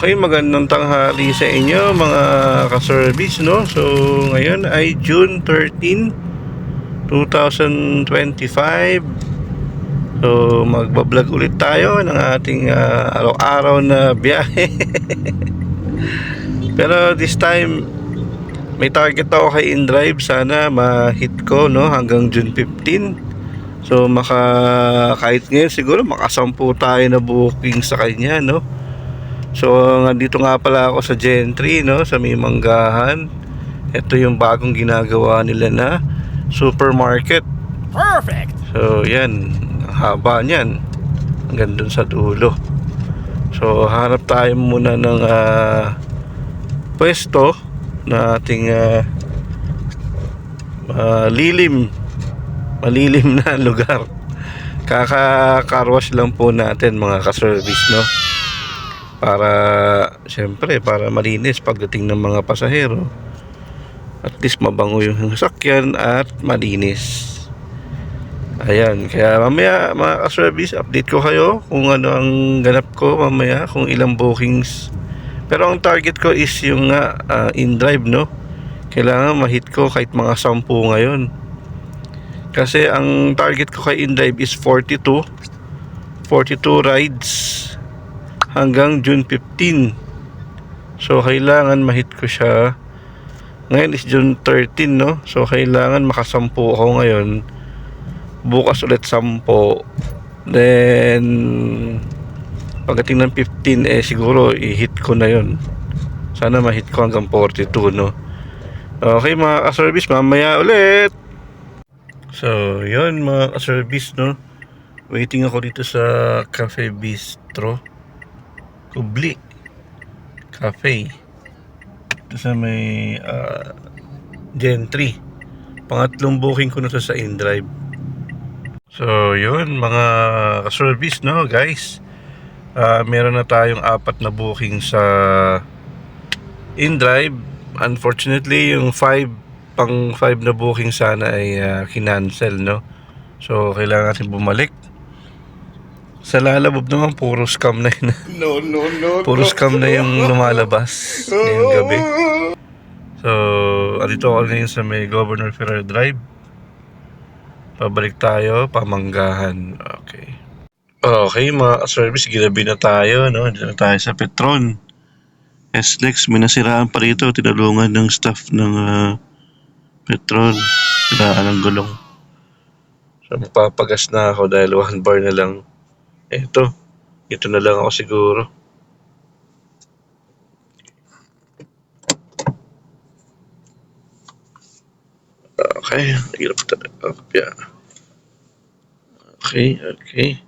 Okay, magandang tanghali sa inyo mga ka-service, no? So, ngayon ay June 13, 2025. So, magbablog ulit tayo ng ating araw-araw na biyahe. Pero this time, may target ako kay InDrive. Sana ma-hit ko, no? Hanggang June 15. So, kahit ngayon siguro makasampu tayo na booking sa kanya, no? So, nandito nga pala ako sa Gentry, no, sa may Manggahan. Ito yung bagong ginagawa nila na supermarket. Perfect! So, yan. Ang haba niyan. Hanggang dun sa dulo. So, hanap tayo muna ng pwesto na ating malilim na lugar. Kaka-carwash lang po natin mga ka-service, no? Para syempre para malinis pagdating ng mga pasahero, at least mabango yung sasakyan at malinis. Ayan, kaya mamaya mga ka-service, update ko kayo kung ano ang ganap ko mamaya, kung ilang bookings. Pero ang target ko is yung InDrive, no? Kailangan ma-hit ko kahit mga 10 ngayon, kasi ang target ko kay InDrive is 42 rides hanggang June 15. So kailangan ma-hit ko siya. Ngayon is June 13, no? So kailangan makasampu ako ngayon. Bukas ulit 10. Then pagdating ng 15 siguro i-hit ko na yon. Sana ma-hit ko hanggang 42, no? Okay mga ka-service, mamaya ulit. So yun mga ka-service, no? Waiting ako dito sa Cafe Bistro Kubli Cafe. Ito sa may Gentry. Pangatlong booking ko na to sa InDrive. So yun mga ka-service, no guys, meron na tayong 4 na booking sa InDrive. Unfortunately yung 5 na booking sana ay kinancel, no? So kailangan natin bumalik. Sa Lalabog naman, puro scam na yun. Puro scam na yung lumalabas ngayong gabi. So, andito ako ngayon sa may Governor Ferrer Drive. Pabalik tayo, Pamanggahan. Okay. Okay, mga service, ginabi na tayo, no? Dito na tayo sa Petron. SLEX, may nasiraan pa rito. Tinulungan ng staff ng Petron. Siraan ng gulong. So, magpapagas na ako dahil 1 bar na lang. Ito na lang ako siguro. Okay, hirap talaga. Yeah. Okay.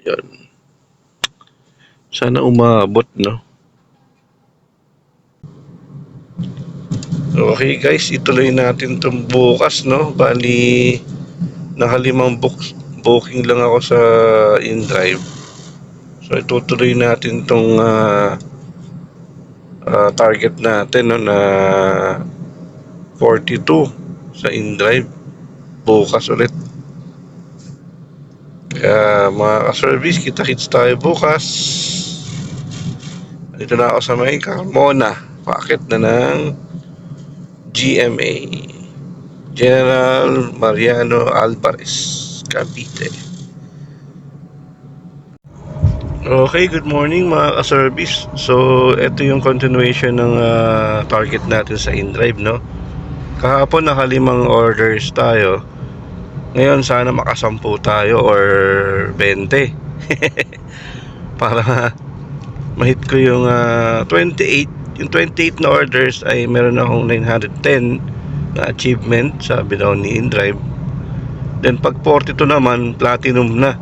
Yan. Sana umabot, no? Okay guys, ituloy natin itong bukas, no? Bali, nakalimang booking lang ako sa InDrive. So itutuloy natin tong target natin, no, na 42 sa InDrive bukas ulit. Kaya mga ka-service, kita-kits tayo bukas. Dito na ako sa may Carmona, paakit na ng GMA, General Mariano Alvarez, Cavite. Okay, good morning mga ka-service. So, ito yung continuation ng target natin sa InDrive, no? Kahapon nakalimang orders tayo. Ngayon sana makasampu tayo or 20. Para ma-hit ko yung 28. Yung 28 na orders ay meron akong 910 na achievement, sabi daw ni InDrive. Then pag 42 naman, platinum na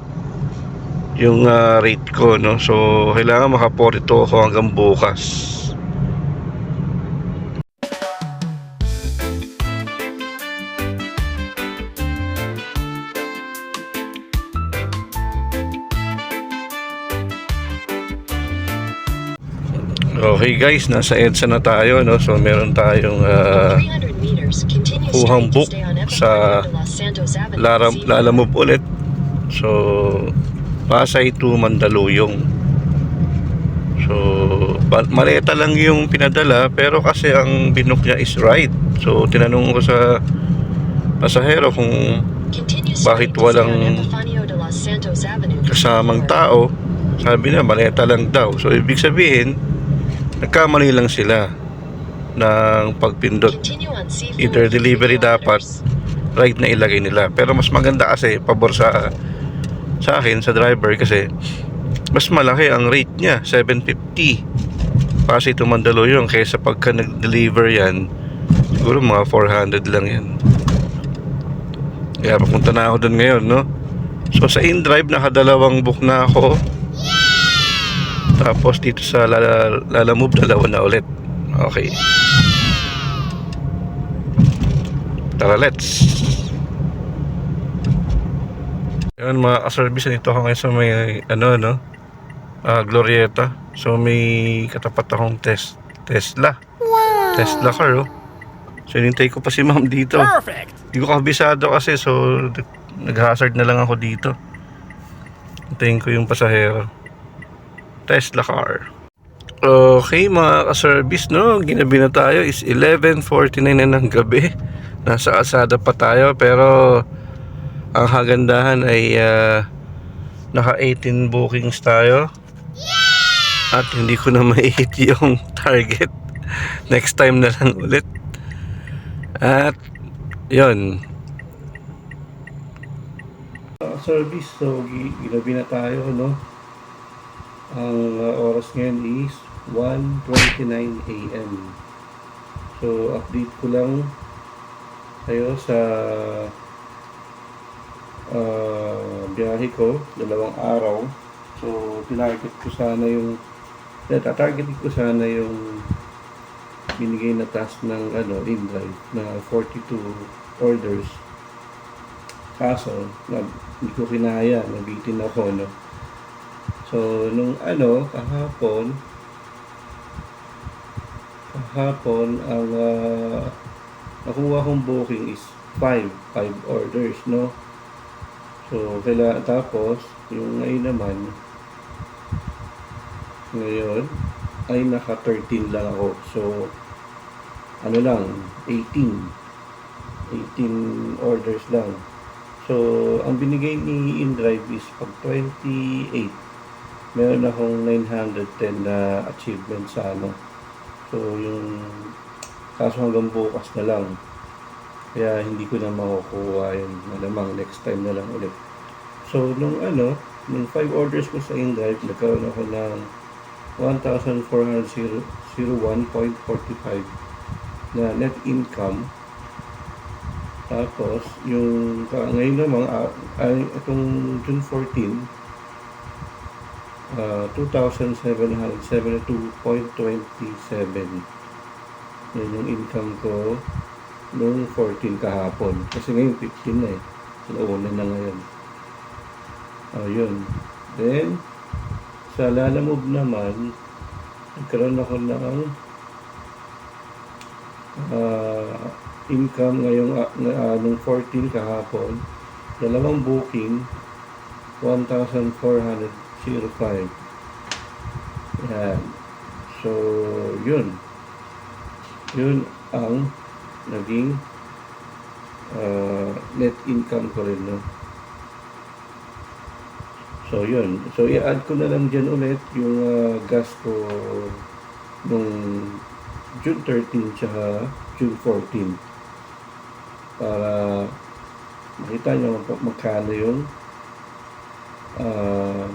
yung rate ko, no? So kailangan maka 42 ako hanggang bukas. Okay guys, nasa EDSA na tayo, no? So meron tayong kuhang book sa Lalamove ulit. So Pasay to Mandaluyong. So, maleta lang yung pinadala, pero kasi ang binook niya is right. So, tinanong ko sa pasahero kung bakit walang kasamang tao. Sabi niya, maleta lang daw. So, ibig sabihin, nagkamali lang sila ng pagpindot. Either delivery dapat, right na ilagay nila. Pero mas maganda kasi, pabor sa akin, sa driver, kasi mas malaki ang rate niya, 750 Pasay to Mandaluyong, kaysa pagka nag-deliver yan, siguro mga 400 lang yan. Kaya papunta na ako doon ngayon, no? So sa InDrive, nakadalawang book na ako. Tapos dito sa Lalamove, dalawa na ulit. Okay, tara, let's. Yan mga ka-service, nito ako ngayon sa may Glorieta. So may katapat akong Tesla. Tesla car, oh. So hinintay ko pa si ma'am dito. Perfect. Hindi ko kabisado kasi, so nag-hazard na lang ako dito. Hintayin ko yung pasahero. Tesla car. Okay mga ka-service, no, ginabi na tayo, is 11:49 na ng gabi. Nasa kalsada pa tayo, pero ang hagandahan ay naka 18 bookings tayo. At hindi ko na ma-hit yung target. Next time na lang ulit. At yun, service. So ginabi na tayo, no. Ang oras ngayon is 1:29 AM. So update ko lang kayo sa biyahe ko, 2 araw. So target ko sana yung binigay na task ng InDrive na 42 orders. Kaso hindi ko kinaya, nabitin ako, no. So nung kahapon ang nakuha kong booking is 5 orders, no. So tapos yung ngayon ay naka 13 lang ako. So lang, 18 orders lang. So ang binigay ni InDrive is pag 28, meron akong 910 na achievement sa So yung kaso hanggang bukas na lang, kaya hindi ko na makukuha yun. Malamang next time na lang ulit. So nung 5 orders ko sa InDrive, nagkaroon ako ng 1,401.45 na net income. Tapos yung ngayon naman itong June 14, 2,772.27. Yan yung income ko noong 14 kahapon. Kasi ngayon 15 na eh. Nauna na ngayon. Yun. Then sa Lalamove naman, nagkaroon ako ng income ngayong nung 14 kahapon, 2 booking, 1,405. Yan. So yun ang naging net income ko rin, no. So yun. So i-add ko na lang dyan ulit yung gas ko nung June 13 tsaka June 14 para makita nyo magkano yung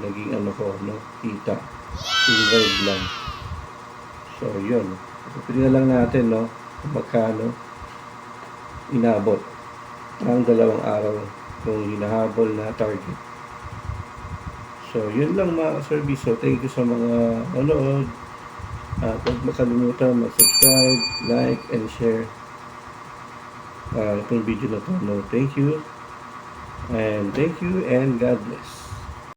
naging kita. InDrive lang. So yun. Pili na lang natin, no, magkano inabot ang 2 araw kung hinahabol na target. So yun lang mga service. So thank you sa mga nanood. Huwag makalimutan mag-subscribe, like, and share itong video na to. No, thank you and God bless.